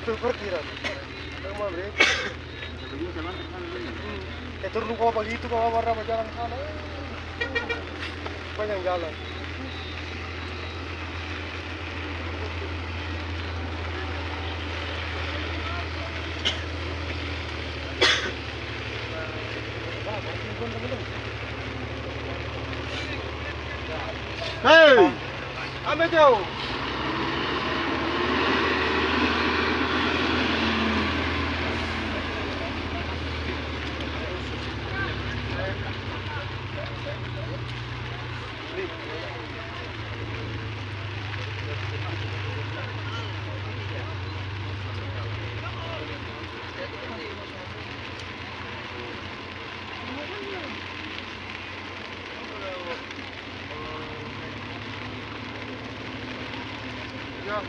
Tuh parkiran. Mau break. Turun kau pagi itu kau warna jalan sana. Panjang jalan. Hei, ambil jauh. Ya.